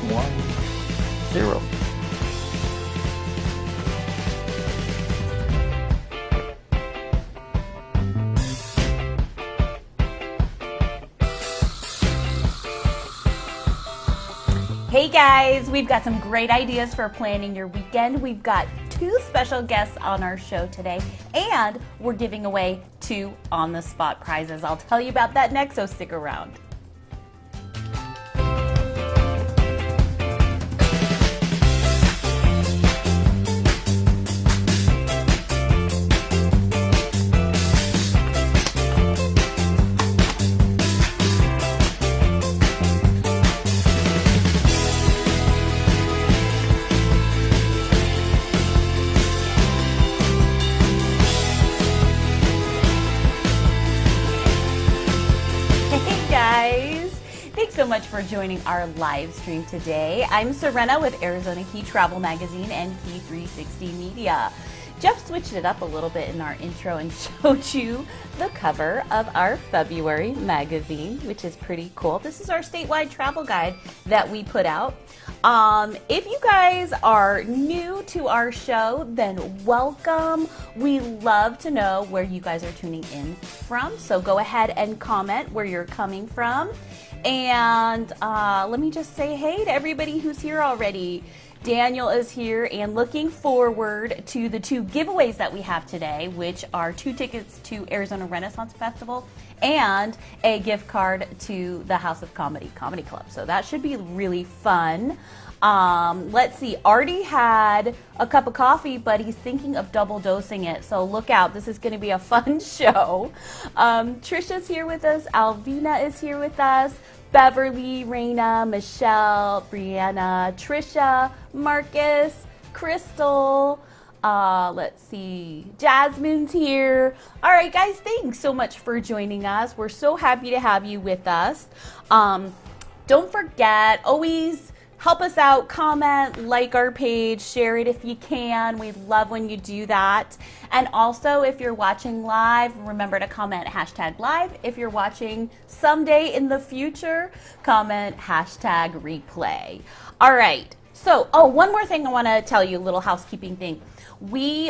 1-0. Hey guys, we've got some great ideas for planning your weekend. We've got 2 special guests on our show today, and we're giving away 2 on-the-spot prizes. I'll tell you about that next, so stick around. Thanks so much for joining our live stream today. I'm Serena with Arizona Key Travel Magazine and Key 360 Media. Jeff switched it up a little bit in our intro and showed you the cover of our February magazine, which is pretty cool. This is our statewide travel guide that we put out. If you guys are new to our show, then welcome. We love to know where you guys are tuning in from. So go ahead and comment where you're coming from. And let me just say hey to everybody who's here already. Daniel is here and looking forward to the 2 giveaways that we have today, which are 2 tickets to Arizona Renaissance Festival and a gift card to the House of Comedy Comedy Club. So that should be really fun. Let's see, Artie had a cup of coffee, but he's thinking of double dosing it. So look out, this is going to be a fun show. Trisha's here with us, Alvina is here with us, Beverly, Raina, Michelle, Brianna, Trisha, Marcus, Crystal, let's see, Jasmine's here. All right, guys, thanks so much for joining us. We're so happy to have you with us. Don't forget, always help us out, comment, like our page, share it if you can. We love when you do that. And also, if you're watching live, remember to comment #live. If you're watching someday in the future, comment #replay. All right. So, one more thing I want to tell you, a little housekeeping thing. We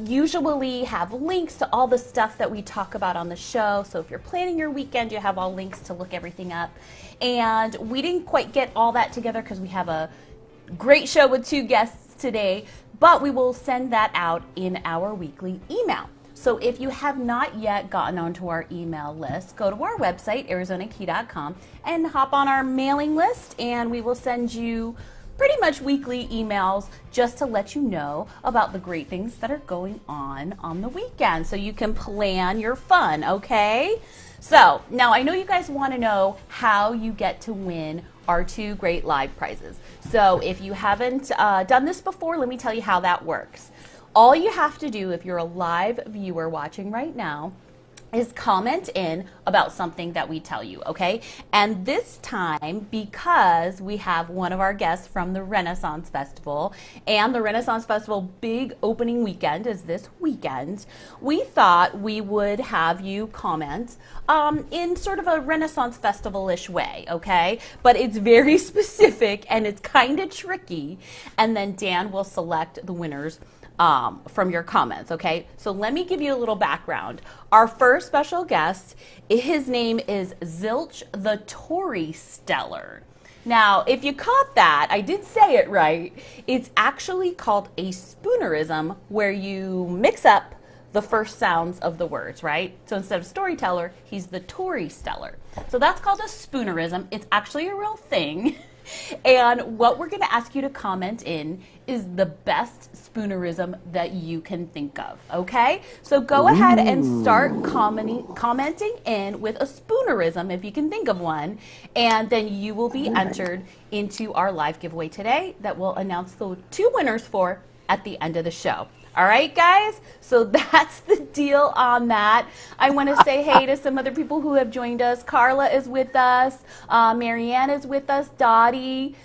usually have links to all the stuff that we talk about on the show. So if you're planning your weekend, you have all links to look everything up. And we didn't quite get all that together because we have a great show with 2 guests today, but we will send that out in our weekly email. So if you have not yet gotten onto our email list, go to our website, arizonakey.com, and hop on our mailing list, and we will send you pretty much weekly emails just to let you know about the great things that are going on the weekend so you can plan your fun, okay? So now I know you guys want to know how you get to win our 2 great live prizes. So if you haven't done this before, let me tell you how that works. All you have to do if you're a live viewer watching right now is comment in about something that we tell you, okay? And this time, because we have one of our guests from the Renaissance Festival, and the Renaissance Festival big opening weekend is this weekend, we thought we would have you comment in sort of a Renaissance Festival-ish way, okay? But it's very specific and it's kind of tricky, and then Dan will select the winners from your comments, okay? So let me give you a little background. Our first special guest, his name is Zilch the Tory Stellar. Now, if you caught that, I did say it right. It's actually called a spoonerism, where you mix up the first sounds of the words, right? So instead of storyteller, he's the Tory Stellar. So that's called a spoonerism. It's actually a real thing. And what we're going to ask you to comment in is the best spoonerism that you can think of, okay? So go ahead and start commenting in with a spoonerism if you can think of one, and then you will be entered into our live giveaway today that we'll announce the 2 winners for at the end of the show. All right, guys? So that's the deal on that. I want to say hey to some other people who have joined us. Carla is with us. Marianne is with us. Dottie,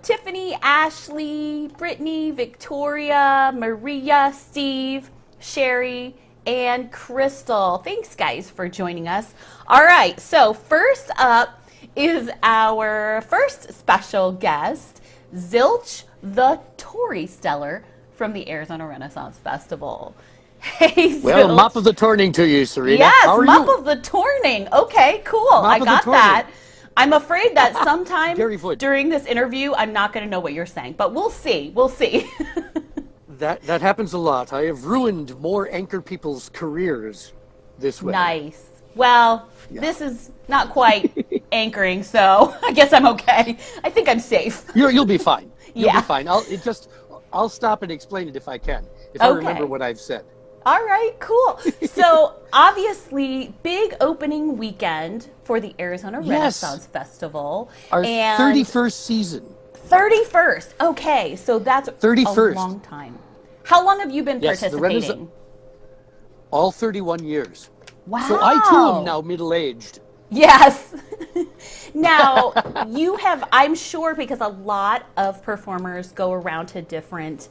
Tiffany, Ashley, Brittany, Victoria, Maria, Steve, Sherry, and Crystal. Thanks, guys, for joining us. All right, so first up is our first special guest, Zilch the Tory Stellar from the Arizona Renaissance Festival. Hey, Zilch. Well, mop of the torning to you, Serena. Yes, How are mop you? of the torning. Okay, cool. Mop I of the got torning. that. I'm afraid that sometime Very good. during this interview, I'm not going to know what you're saying, but we'll see. We'll see. That happens a lot. I have ruined more anchor people's careers this way. Nice. Well, Yeah. this is not quite anchoring, so I guess I'm okay. I think I'm safe. You'll be fine. You'll Yeah. be fine. I'll stop and explain it if I can. If I Okay. remember what I've said. All right, cool. So, obviously, big opening weekend for the Arizona Yes. Renaissance Festival. Our and 31st season. 31st. Okay, so that's 31st. a long time. How long have you been Yes, the participating? All 31 years. Wow. So I too am now middle-aged. Yes. Now, you have, I'm sure, because a lot of performers go around to different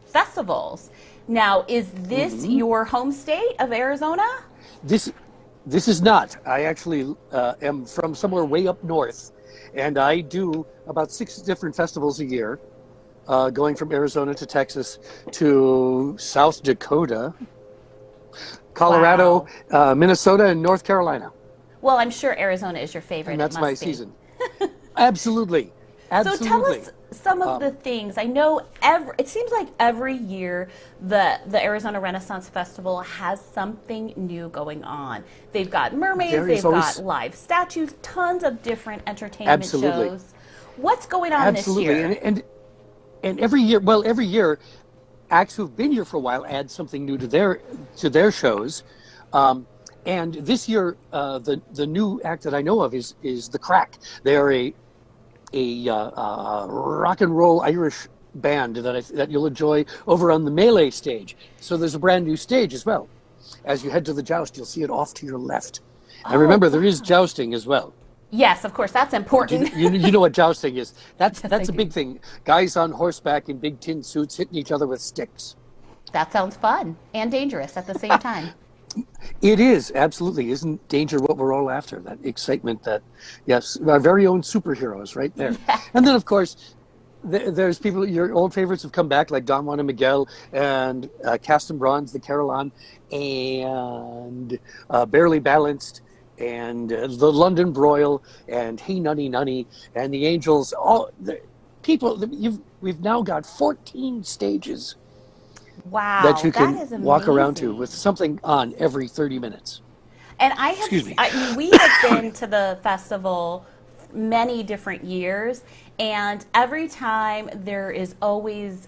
festivals. Now, is this your home state of Arizona? This is not. I actually am from somewhere way up north, and I do about 6 different festivals a year, going from Arizona to Texas to South Dakota, Colorado, Minnesota, and North Carolina. Well, I'm sure Arizona is your favorite. And that's It my must be. season. Absolutely. So tell us some of the things. I know it seems like every year the Arizona Renaissance Festival has something new going on. They've got mermaids, they've got live statues, tons of different entertainment shows. What's going on this year? And every year, acts who've been here for a while add something new to their shows. And this year, the new act that I know of is the Crack. They are a rock and roll Irish band that you'll enjoy over on the Melee stage. So there's a brand new stage as well. As you head to the joust, you'll see it off to your left. And remember, there is jousting as well. Yes, of course, that's important. You know what jousting is. That's I a do. big thing. Guys on horseback in big tin suits hitting each other with sticks. That sounds fun and dangerous at the same time. It is, absolutely. Isn't danger what we're all after? That excitement, yes, our very own superheroes right there. Yeah. And then, of course, there's people, your old favorites have come back, like Don Juan and Miguel and Cast and Bronze, the Carillon, and Barely Balanced, and the London Broil, and Hey Nunny Nunny, and the Angels. All the people, we've now got 14 stages. Wow, That you that is can walk around to amazing. with something on every 30 minutes. And I have, Excuse me. we have been to the festival many different years, and every time there is always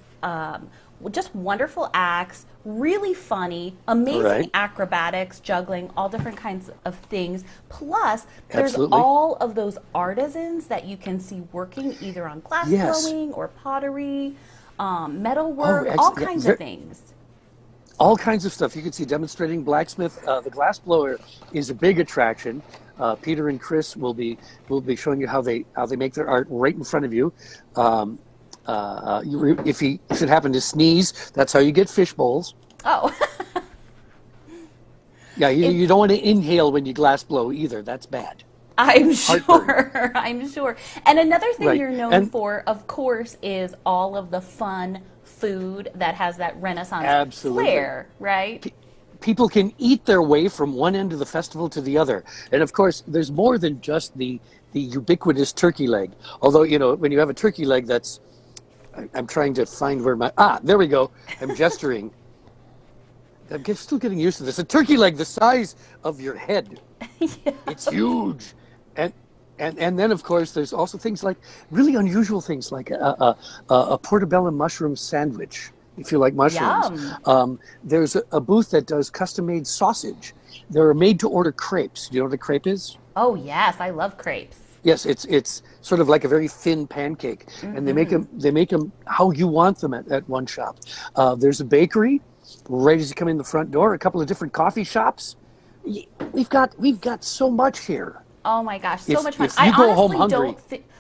just wonderful acts, really funny, amazing Right. acrobatics, juggling, all different kinds of things. Plus, there's Absolutely. all of those artisans that you can see working either on glass Yes. blowing or pottery, metalwork, excellent. all kinds of things. All kinds of stuff. You can see demonstrating blacksmith. The glass blower is a big attraction. Peter and Chris will be showing you how they make their art right in front of you. If he should happen to sneeze, that's how you get fish bowls. Oh. Yeah, you don't want to inhale when you glass blow either. That's bad. I'm Heartburn. sure. I'm sure. And another thing Right. you're known And- for, of course, is all of the fun food that has that Renaissance Absolutely. flair, right? People can eat their way from one end of the festival to the other. And of course, there's more than just the ubiquitous turkey leg. Although, when you have a turkey leg, I'm trying to find where there we go. I'm gesturing. I'm still getting used to this. A turkey leg the size of your head. Yeah. It's huge. And then, of course, there's also things like really unusual things like a portobello mushroom sandwich, if you like mushrooms. Yum. There's a booth that does custom-made sausage. There are made-to-order crepes. Do you know what a crepe is? Oh, yes. I love crepes. Yes, it's sort of like a very thin pancake, and they make them how you want them at one shop. There's a bakery right as you come in the front door. A couple of different coffee shops. We've got so much here. Oh my gosh, so much fun. If you go home hungry,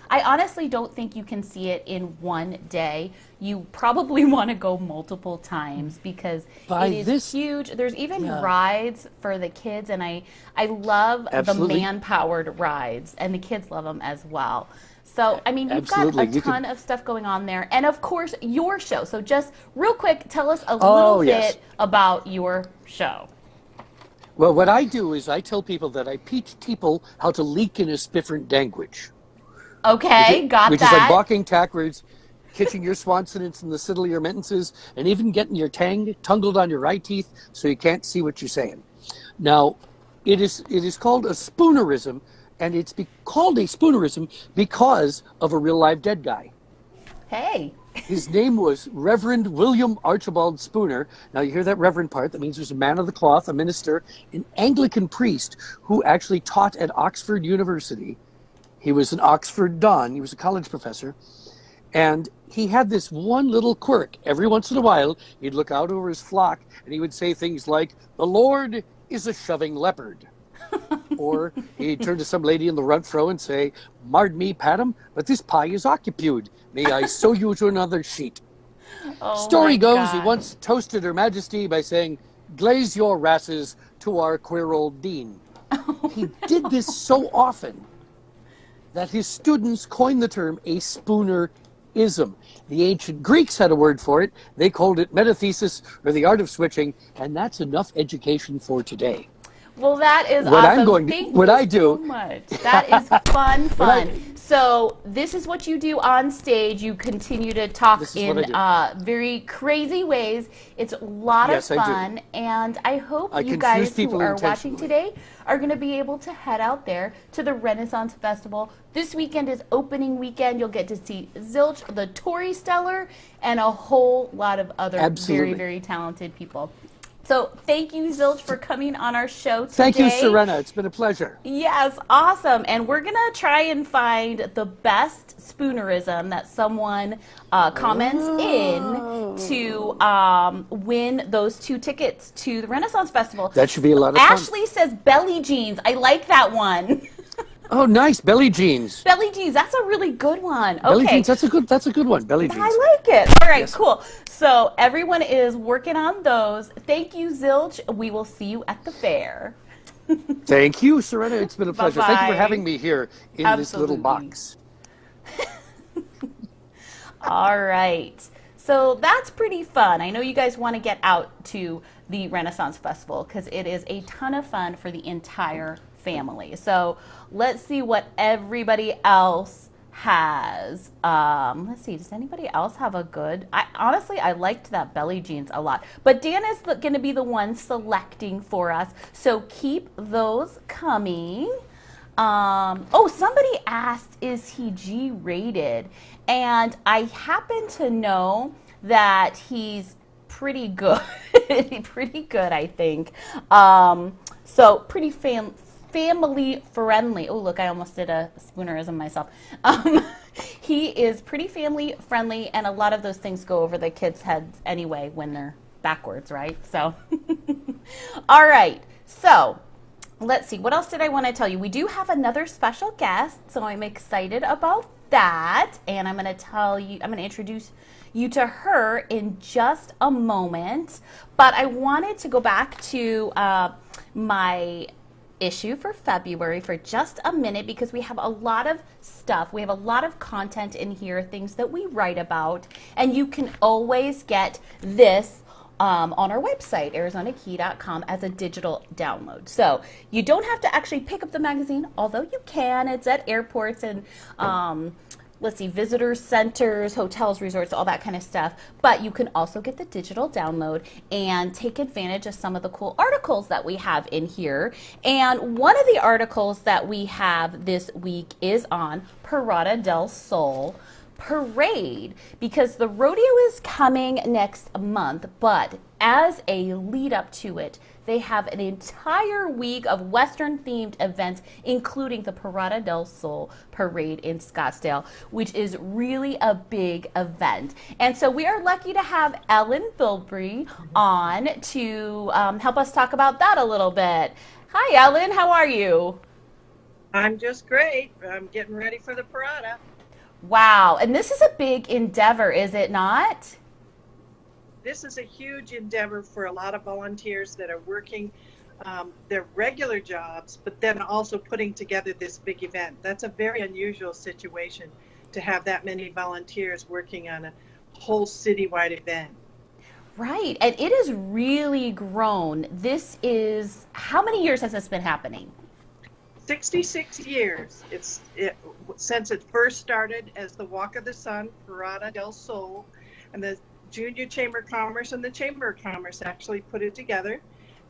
I honestly don't think you can see it in one day. You probably want to go multiple times because by it is this, huge. There's even yeah, rides for the kids, and I love the absolutely, man-powered rides, and the kids love them as well. So, I mean, you've got a absolutely, you could. ton of stuff going on there. And of course, your show. So just real quick, tell us a little Oh yes. bit about your show. Well, what I do is I tell people that I teach people how to leak in a different language, Okay, got which is like that. walking backwards, catching your consonants in the middle of your sentences, and even getting your tang tangled on your eye teeth so you can't see what you're saying. Now, it is called a spoonerism, and called a spoonerism because of a real live dead guy. Hey. His name was Reverend William Archibald Spooner. Now, you hear that reverend part. That means there's a man of the cloth, a minister, an Anglican priest who actually taught at Oxford University. He was an Oxford Don. He was a college professor. And he had this one little quirk. Every once in a while, he'd look out over his flock and he would say things like, "The Lord is a shoving leopard." Or he'd turn to some lady in the front row and say, "Mard me, Padam, but this pie is occupied. May I sew you to another sheet?" Oh my Story goes, he God. once toasted Her Majesty by saying, "Glaze your rasses to our queer old dean." He did this so often that his students coined the term a spoonerism. The ancient Greeks had a word for it. They called it metathesis, or the art of switching, and that's enough education for today. Well, that is What I'm awesome. going to, Thank what you I so do, much. That is fun, what I, fun. So this is what you do on stage. You continue to talk this is what I in do. very crazy ways. It's a lot of Yes, I do. fun, and I hope I you confuse guys who people are watching intentionally. today are going to be able to head out there to the Renaissance Festival. This weekend is opening weekend. You'll get to see Zilch, the Tori Stellar, and a whole lot of other very, Absolutely. very talented people. So thank you, Zilch, for coming on our show Thank you, today. Serena. It's been a pleasure. Yes, awesome. And we're going to try and find the best spoonerism that someone comments in Oh, to win those 2 tickets to the Renaissance Festival. that should be a lot of fun. Ashley says belly jeans. I like that one. Oh, nice. Belly jeans. Belly jeans, that's a really good one. Belly Okay. jeans. That's a good one. Belly I jeans. like it. All right, Yes. cool. So everyone is working on those. Thank you, Zilch. We will see you at the fair. Thank you, Serena. It's been a pleasure. Thank you for Bye-bye. having me here in this little Absolutely. box. All right. So that's pretty fun. I know you guys want to get out to the Renaissance Festival because it is a ton of fun for the entire family. So let's see what everybody else has. Let's see. Does anybody else have a good? Honestly, I liked that belly jeans a lot. But Dan is going to be the one selecting for us. So keep those coming. Oh, somebody asked, is he G rated? And I happen to know that he's pretty good. Pretty good, I think. So pretty family friendly. Oh, look, I almost did a spoonerism myself. He is pretty family friendly, and a lot of those things go over the kids' heads anyway when they're backwards, right? So, all right. So, let's see. What else did I want to tell you? We do have another special guest, so I'm excited about that. And I'm going to introduce you to her in just a moment. But I wanted to go back to my issue for February for just a minute because we have a lot of stuff. We have a lot of content in here, things that we write about. And you can always get this on our website, ArizonaKey.com, as a digital download. So you don't have to actually pick up the magazine, although you can. It's at airports and let's see, visitor centers, hotels, resorts, all that kind of stuff. But you can also get the digital download and take advantage of some of the cool articles that we have in here. And one of the articles that we have this week is on Parada del Sol parade, because the rodeo is coming next month, but as a lead up to it, they have an entire week of Western themed events, including the Parada del Sol parade in Scottsdale, which is really a big event. And so we are lucky to have Ellen Bilbrey on to help us talk about that a little bit. Hi, Ellen. How are you? I'm just great. I'm getting ready for the Parada. Wow. And this is a big endeavor, is it not? This is a huge endeavor for a lot of volunteers that are working their regular jobs, but then also putting together this big event. That's a very unusual situation to have that many volunteers working on a whole citywide event. Right. And it has really grown. This is, how many years has this been happening? 66 years since it first started as the Walk of the Sun, Parada del Sol, and the Junior Chamber of Commerce and the Chamber of Commerce actually put it together.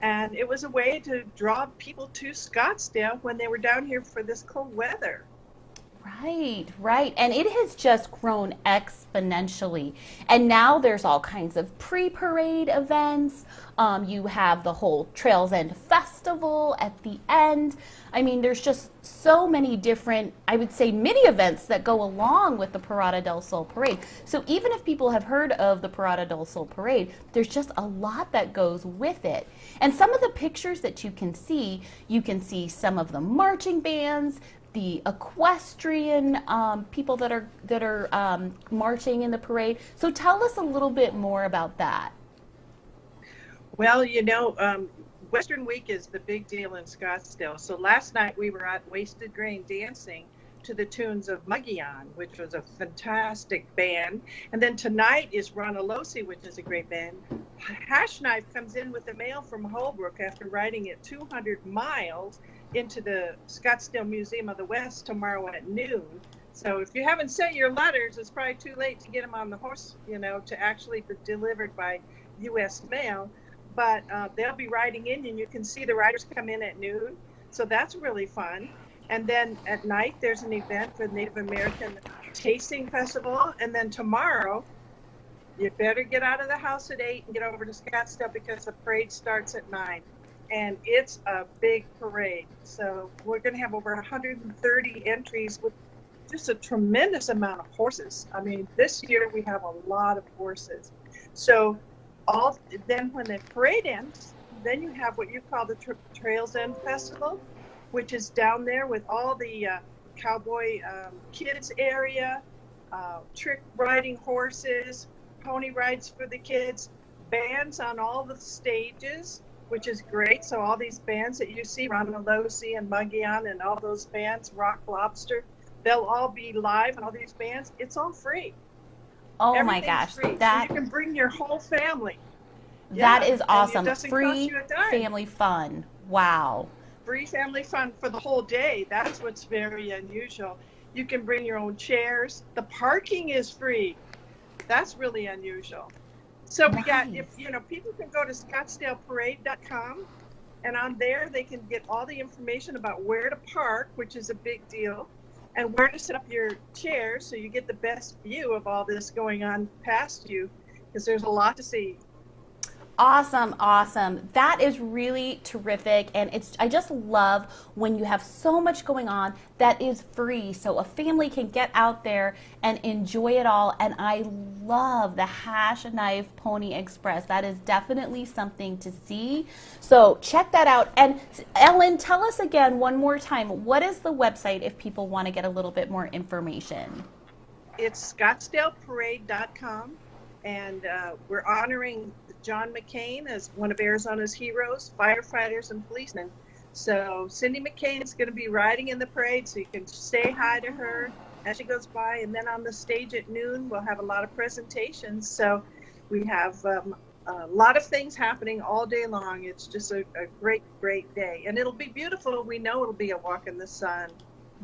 And it was a way to draw people to Scottsdale when they were down here for this cold weather. Right, right. And it has just grown exponentially. And now there's all kinds of pre parade events. You have the whole Trails End Festival at the end. I mean, there's just so many different, I would say, mini events that go along with the Parada del Sol Parade. So even if people have heard of the Parada del Sol Parade, there's just a lot that goes with it. And some of the pictures that you can see some of the marching bands, the equestrian people that are marching in the parade. So tell us a little bit more about that. Well, Western Week is the big deal in Scottsdale. So last night we were at Wasted Grain dancing to the tunes of Muggion, which was a fantastic band. And then tonight is Ronalosi, which is a great band. Hash Knife comes in with the mail from Holbrook after riding it 200 miles into the Scottsdale Museum of the West tomorrow at noon. So if you haven't sent your letters, it's probably too late to get them on the horse, to actually be delivered by U.S. mail. But they'll be riding in, and you can see the riders come in at noon. So that's really fun. And then at night, there's an event for the Native American Tasting Festival. And then tomorrow, you better get out of the house at 8 and get over to Scottsdale because the parade starts at 9. And it's a big parade. So we're going to have over 130 entries with just a tremendous amount of horses. I mean, this year we have a lot of horses. So then when the parade ends, then you have what you call the Trails End Festival, which is down there with all the cowboy kids area, trick riding horses, pony rides for the kids, bands on all the stages, which is great. So all these bands that you see, Ronalosi and Muggion and all those bands, Rock Lobster, they'll all be live, and all these bands, it's all free. Oh my gosh, free. So you can bring your whole family. That is awesome. Free family fun. Wow. Free family fun for the whole day. That's what's very unusual. You can bring your own chairs. The parking is free. That's really unusual. So we got, people can go to scottsdaleparade.com, and on there they can get all the information about where to park, which is a big deal, and where to set up your chairs so you get the best view of all this going on past you, because there's a lot to see. Awesome, awesome. That is really terrific. And I just love when you have so much going on that is free. So a family can get out there and enjoy it all. And I love the Hash Knife Pony Express. That is definitely something to see. So check that out. And Ellen, tell us again one more time, what is the website if people want to get a little bit more information? It's scottsdaleparade.com. And we're honoring John McCain as one of Arizona's heroes, firefighters and policemen. So Cindy McCain is going to be riding in the parade, so you can say hi to her as she goes by. And then on the stage at noon, we'll have a lot of presentations. So we have a lot of things happening all day long. It's just a great, great day. And it'll be beautiful. We know it'll be a walk in the sun.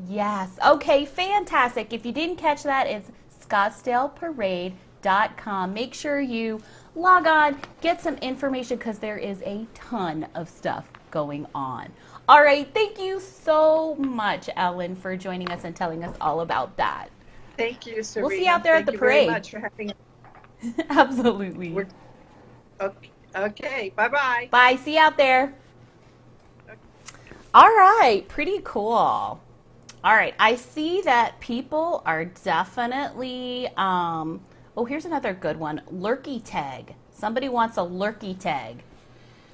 Yes. Okay, fantastic. If you didn't catch that, it's scottsdaleparade.com. Make sure you log on, get some information, because there is a ton of stuff going on. All right, thank you so much, Ellen, for joining us and telling us all about that. Thank you, Serena. We'll see you out there at the parade. Thank you very much for having us. Absolutely. Okay, bye-bye. Bye, see you out there. Okay. All right, pretty cool. All right, I see that people are definitely, oh, here's another good one, lurky tag. Somebody wants a lurky tag.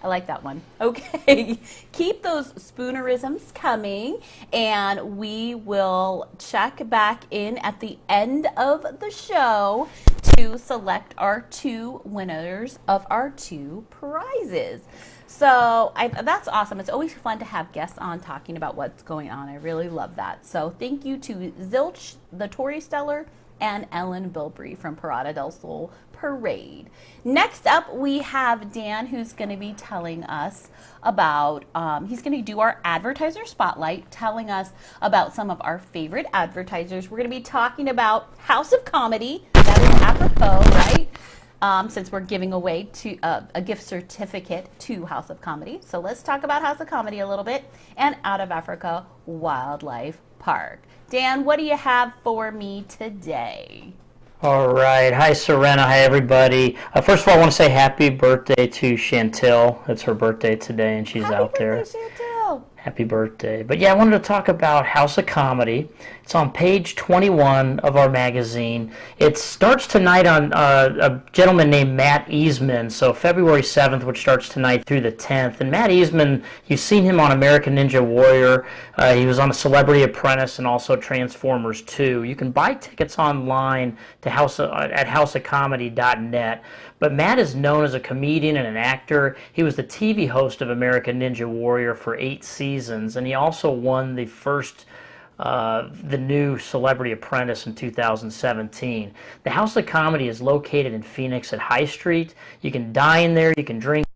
I like that one. Okay, keep those spoonerisms coming, and we will check back in at the end of the show to select our 2 winners of our 2 prizes. So that's awesome. It's always fun to have guests on talking about what's going on. I really love that. So thank you to Zilch, the Tori Stellar, and Ellen Bilbrey from Parada del Sol Parade. Next up, we have Dan, who's going to be telling us about, he's going to do our advertiser spotlight, telling us about some of our favorite advertisers. We're going to be talking about House of Comedy. That is apropos, right? Since we're giving away a gift certificate to House of Comedy. So let's talk about House of Comedy a little bit and Out of Africa Wildlife Park. Dan, what do you have for me today? All right. Hi, Serena. Hi, everybody. First of all, I want to say happy birthday to Chantel. It's her birthday today, and she's out there. Happy birthday, Chantel. Happy birthday. But yeah, I wanted to talk about House of Comedy. It's on page 21 of our magazine. It starts tonight on a gentleman named Matt Easman. So February 7th, which starts tonight through the 10th. And Matt Easman, you've seen him on American Ninja Warrior. He was on The Celebrity Apprentice and also Transformers 2. You can buy tickets online to at houseofcomedy.net. But Matt is known as a comedian and an actor. He was the TV host of American Ninja Warrior for 8 seasons, and he also won the new Celebrity Apprentice in 2017. The House of Comedy is located in Phoenix at High Street. You can dine there, you can drink.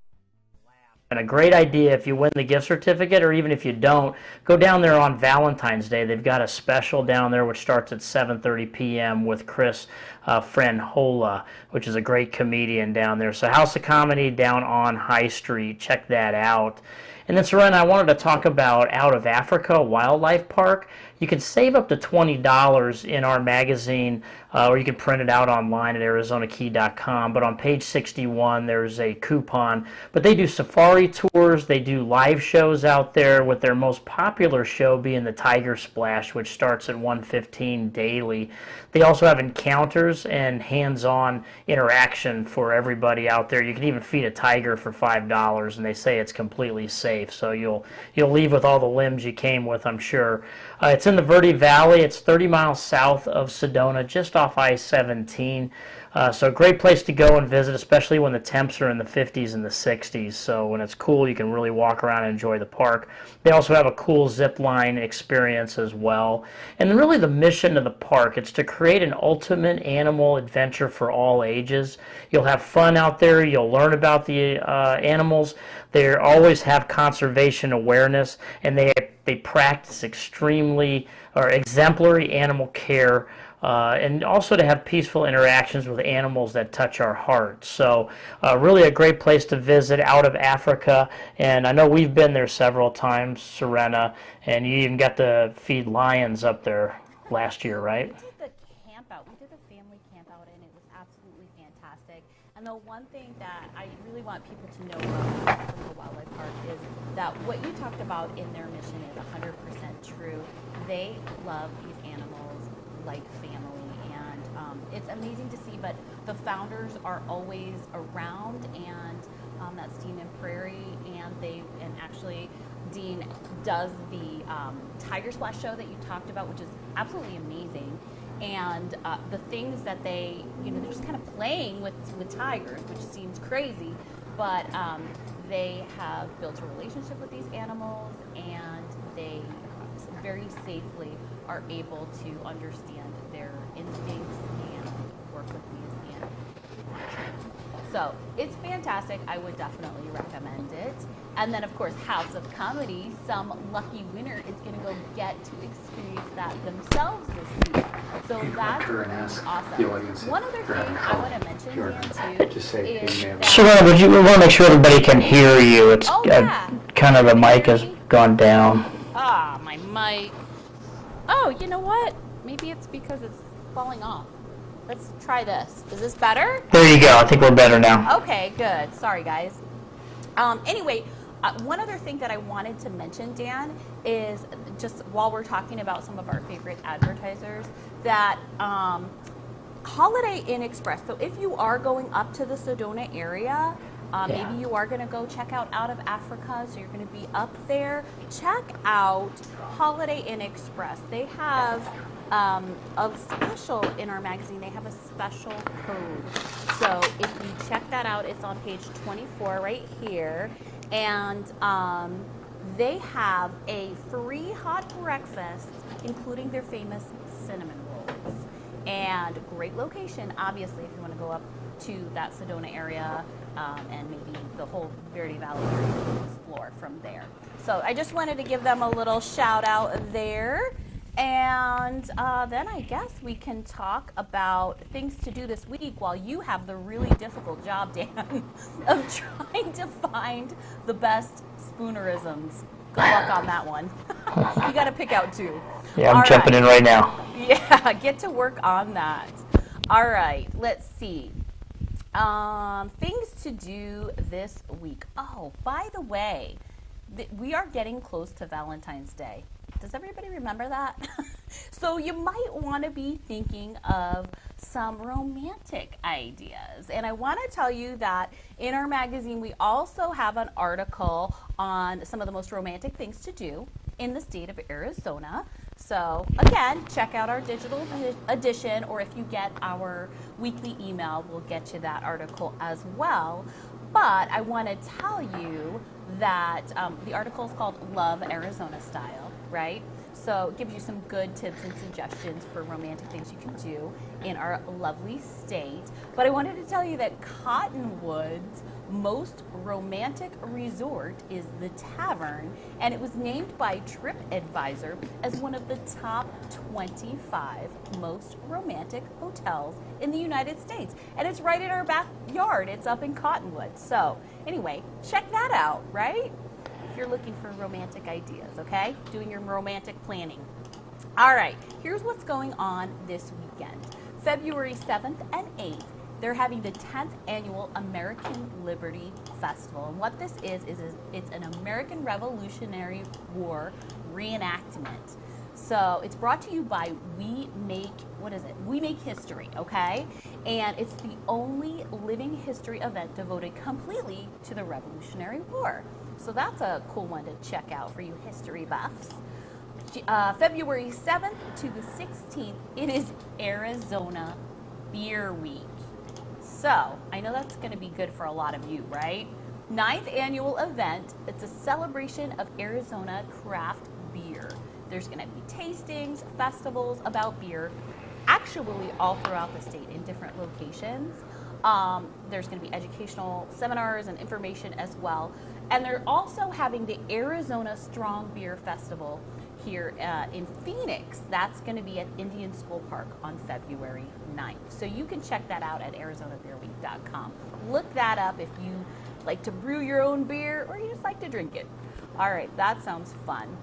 And a great idea if you win the gift certificate, or even if you don't, go down there on Valentine's Day. They've got a special down there which starts at 7:30 p.m. with Chris Franhola, which is a great comedian down there. So House of Comedy down on High Street. Check that out. And then, Serena, I wanted to talk about Out of Africa Wildlife Park. You can save up to $20 in our magazine, or you can print it out online at arizonakey.com. But on page 61, there's a coupon. But they do safari tours. They do live shows out there, with their most popular show being the Tiger Splash, which starts at 1:15 daily. They also have encounters and hands-on interaction for everybody out there. You can even feed a tiger for $5, and they say it's completely safe. So you'll leave with all the limbs you came with, I'm sure. It's in the Verde Valley. It's 30 miles south of Sedona, just off I-17. So a great place to go and visit, especially when the temps are in the 50s and the 60s. So when it's cool, you can really walk around and enjoy the park. They also have a cool zip line experience as well. And really the mission of the park, it's to create an ultimate animal adventure for all ages. You'll have fun out there. You'll learn about the animals. They always have conservation awareness, and they practice exemplary animal care, and also to have peaceful interactions with animals that touch our hearts. So really a great place to visit, Out of Africa. And I know we've been there several times, Serena, and you even got to feed lions up there last year, right? We did the camp out. We did a family camp out, and it was absolutely fantastic. And the one thing that I really want people to know about the Wildlife Park is that what you talked about in their mission is 100% true. They love these animals like family, and it's amazing to see. But the founders are always around, and that's Dean and Prairie, and actually Dean does the Tiger Splash show that you talked about, which is absolutely amazing. And the things that they're just kind of playing with tigers, which seems crazy, but they have built a relationship with these animals, and they very safely are able to understand their instincts and work with these animals. So it's fantastic. I would definitely recommend it. And then, of course, House of Comedy, some lucky winner is going to go get to experience that themselves this week. So that's awesome. One other thing I want to mention, Dan, too, is Serena, we want to make sure everybody can hear you. It's kind of the mic has gone down. Ah, my mic. Oh, you know what? Maybe it's because it's falling off. Let's try this. Is this better? There you go. I think we're better now. Okay, good. Sorry, guys. Anyway, one other thing that I wanted to mention, Dan, is just while we're talking about some of our favorite advertisers, that Holiday Inn Express. So if you are going up to the Sedona area, Yeah. Maybe you are going to go check out of Africa, so you're going to be up there. Check out Holiday Inn Express. They have a special in our magazine. They have a special code. So if you check that out, it's on page 24 right here. And they have a free hot breakfast, including their famous cinnamon rolls. And great location, obviously, if you want to go up to that Sedona area and maybe the whole Verde Valley area to explore from there. So I just wanted to give them a little shout out there. And then I guess we can talk about things to do this week while you have the really difficult job, Dan, of trying to find the best spoonerisms. Good luck on that one. You got to pick out two. Yeah, I'm All jumping right. in right now. Yeah, get to work on that. All right, let's see. Things to do this week. Oh, by the way, we are getting close to Valentine's Day. Does everybody remember that? So you might want to be thinking of some romantic ideas. And I want to tell you that in our magazine, we also have an article on some of the most romantic things to do in the state of Arizona. So again, check out our digital edition, or if you get our weekly email, we'll get you that article as well. But I want to tell you that the article is called Love Arizona Style, right? So it gives you some good tips and suggestions for romantic things you can do in our lovely state. But I wanted to tell you that Cottonwood's most romantic resort is the Tavern, and it was named by TripAdvisor as one of the top 25 most romantic hotels in the United States. And it's right in our backyard. It's up in Cottonwood. So anyway, check that out, right? If you're looking for romantic ideas, okay? Doing your romantic planning. All right, here's what's going on this weekend. February 7th and 8th, they're having the 10th annual American Liberty Festival. And what this is it's an American Revolutionary War reenactment. So it's brought to you by We Make History, okay? And it's the only living history event devoted completely to the Revolutionary War. So that's a cool one to check out for you history buffs. February 7th to the 16th, it is Arizona Beer Week. So I know that's going to be good for a lot of you, right? 9th annual event. It's a celebration of Arizona craft beer. There's going to be tastings, festivals about beer, actually all throughout the state in different locations. There's going to be educational seminars and information as well. And they're also having the Arizona Strong Beer Festival here in Phoenix. That's going to be at Indian School Park on February 9th. So you can check that out at arizonabeerweek.com. Look that up if you like to brew your own beer or you just like to drink it. All right, that sounds fun.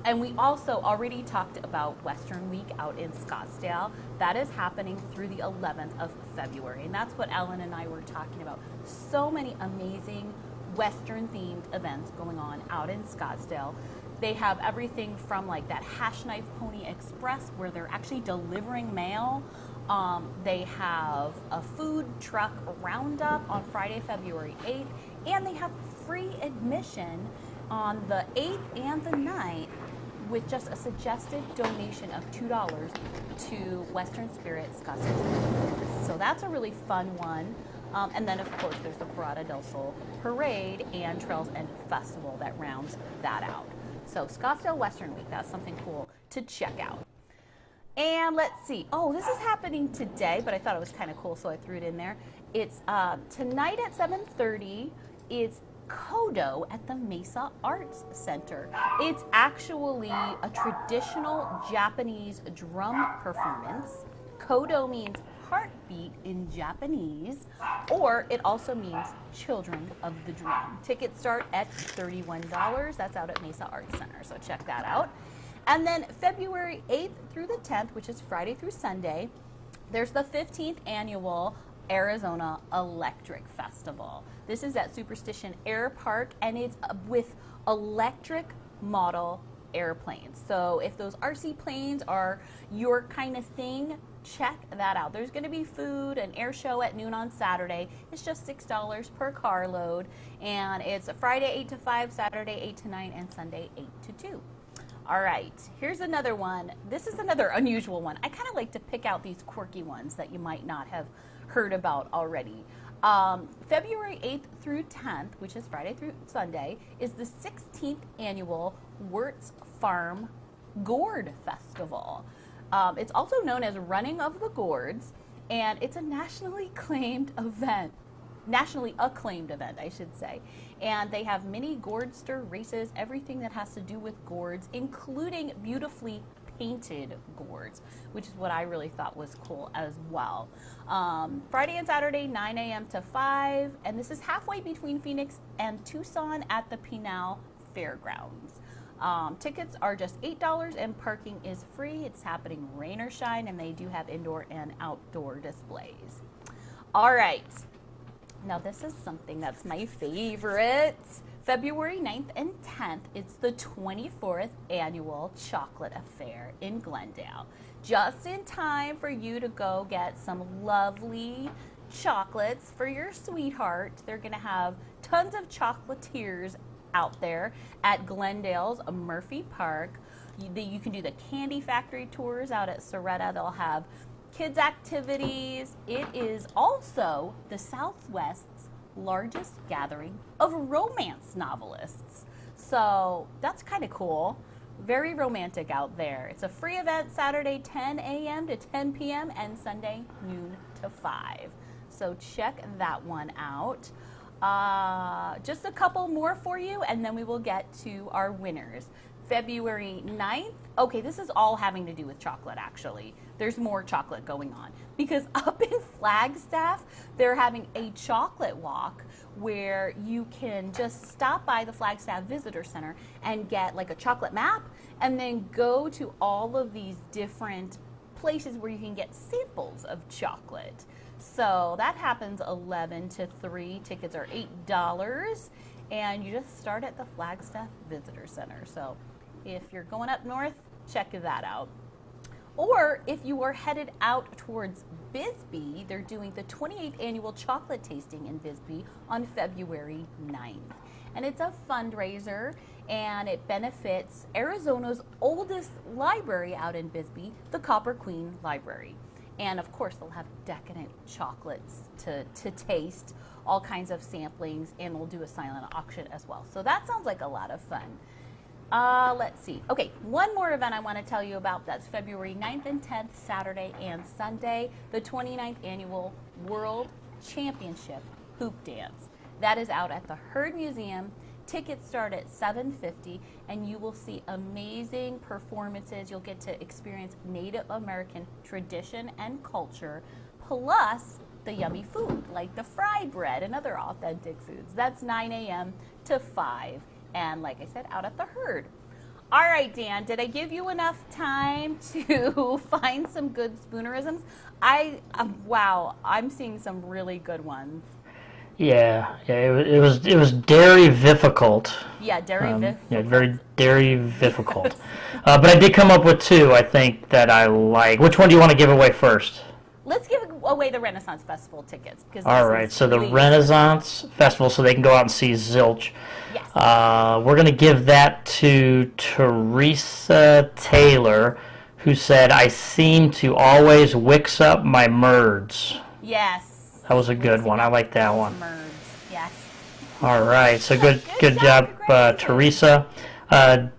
And we also already talked about Western Week out in Scottsdale. That is happening through the 11th of February. And that's what Ellen and I were talking about. So many amazing Western-themed events going on out in Scottsdale. They have everything from like that Hash Knife Pony Express where they're actually delivering mail. They have a food truck roundup on Friday, February 8th. And they have free admission on the 8th and the 9th with just a suggested donation of $2 to Western Spirit Scottsdale. So that's a really fun one. And then, of course, there's the Parada del Sol Parade and Trails and Festival that rounds that out. So Scottsdale Western Week, that's something cool to check out. And let's see. Oh, this is happening today, but I thought it was kind of cool, so I threw it in there. It's tonight at 7:30. It's Kodo at the Mesa Arts Center. It's actually a traditional Japanese drum performance. Kodo means heartbeat in Japanese, or it also means children of the drum. Tickets start at $31. That's out at Mesa Arts Center, so check that out. And then February 8th through the 10th, which is Friday through Sunday, there's the 15th annual Arizona Electric Festival. This is at Superstition Air Park, and it's with electric model airplanes. So if those RC planes are your kind of thing, check that out. There's going to be food, an air show at noon on Saturday. It's just $6 per carload, and it's Friday 8 to 5, Saturday 8 to 9, and Sunday 8 to 2. All right, here's another one. This is another unusual one. I kind of like to pick out these quirky ones that you might not have heard about already. February 8th through 10th, which is Friday through Sunday, is the 16th annual Wirtz Farm Gourd Festival. It's also known as Running of the Gourds, and it's a nationally acclaimed event, I should say. And they have mini gourdster races, everything that has to do with gourds, including beautifully painted gourds, which is what I really thought was cool as well. Friday and Saturday, 9 a.m. to 5, and this is halfway between Phoenix and Tucson at the Pinal Fairgrounds. Tickets are just $8 and parking is free. It's happening rain or shine, and they do have indoor and outdoor displays. All right, now this is something that's my favorite. February 9th and 10th, it's the 24th annual Chocolate Affair in Glendale. Just in time for you to go get some lovely chocolates for your sweetheart. They're gonna have tons of chocolatiers out there at Glendale's Murphy Park. You can do the candy factory tours out at Serena. They'll have kids activities. It is also the Southwest's largest gathering of romance novelists. So that's kind of cool. Very romantic out there. It's a free event Saturday 10 a.m. to 10 p.m. and Sunday noon to 5. So check that one out. Just a couple more for you, and then we will get to our winners. February 9th. Okay, this is all having to do with chocolate, actually. There's more chocolate going on because up in Flagstaff, they're having a chocolate walk where you can just stop by the Flagstaff Visitor Center and get like a chocolate map and then go to all of these different places where you can get samples of chocolate. So that happens 11 to 3. Tickets are $8, and you just start at the Flagstaff Visitor Center. So if you're going up north, check that out. Or if you are headed out towards Bisbee, they're doing the 28th annual chocolate tasting in Bisbee on February 9th. And it's a fundraiser, and it benefits Arizona's oldest library out in Bisbee, the Copper Queen Library. And of course, they'll have decadent chocolates to taste, all kinds of samplings, and we'll do a silent auction as well. So that sounds like a lot of fun. Let's see. Okay, one more event I want to tell you about. That's February 9th and 10th, Saturday and Sunday, the 29th annual World Championship Hoop Dance. That is out at the Heard Museum. Tickets start at $7.50, and you will see amazing performances. You'll get to experience Native American tradition and culture, plus the yummy food like the fry bread and other authentic foods. That's 9 a.m. to 5, and like I said, out at the Heard. All right, Dan, did I give you enough time to find some good spoonerisms? Wow, I'm seeing some really good ones. Yeah, it was dairy difficult. Yeah, dairy difficult. Yeah, very dairy difficult. But I did come up with two, I think, that I like. Which one do you want to give away first? Let's give away the Renaissance Festival tickets. All right, so the Renaissance Festival, so they can go out and see Zilch. Yes. We're going to give that to Teresa Taylor, who said, "I seem to always wicks up my merds." Yes. That was a good one. I like that one. Merds. Yes. All right, so good job, Teresa.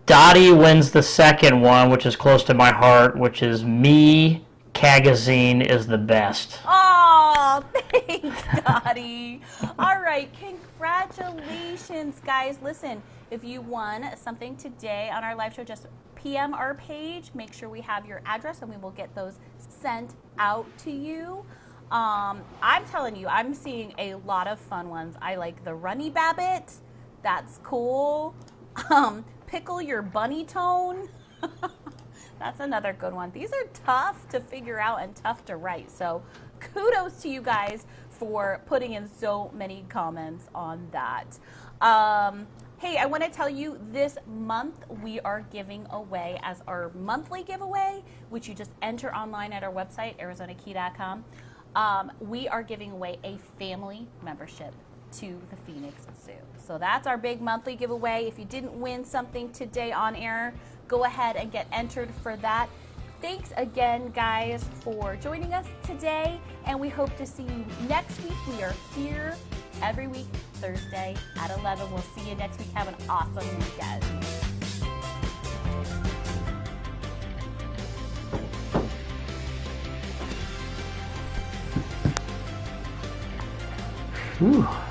Dottie wins the second one, which is close to my heart, which is Me Cagazine is the best. Oh, thanks, Dottie. All right, congratulations, guys. Listen, if you won something today on our live show, just PM our page. Make sure we have your address, and we will get those sent out to you. I'm telling you, I'm seeing a lot of fun ones. I like the Runny Babbit. That's cool. Pickle Your Bunny Tone. That's another good one. These are tough to figure out and tough to write. So kudos to you guys for putting in so many comments on that. Hey, I want to tell you this month we are giving away as our monthly giveaway, which you just enter online at our website, arizonakey.com. We are giving away a family membership to the Phoenix Zoo. So that's our big monthly giveaway. If you didn't win something today on air, go ahead and get entered for that. Thanks again, guys, for joining us today, and we hope to see you next week. We are here every week, Thursday at 11. We'll see you next week. Have an awesome weekend. Whew.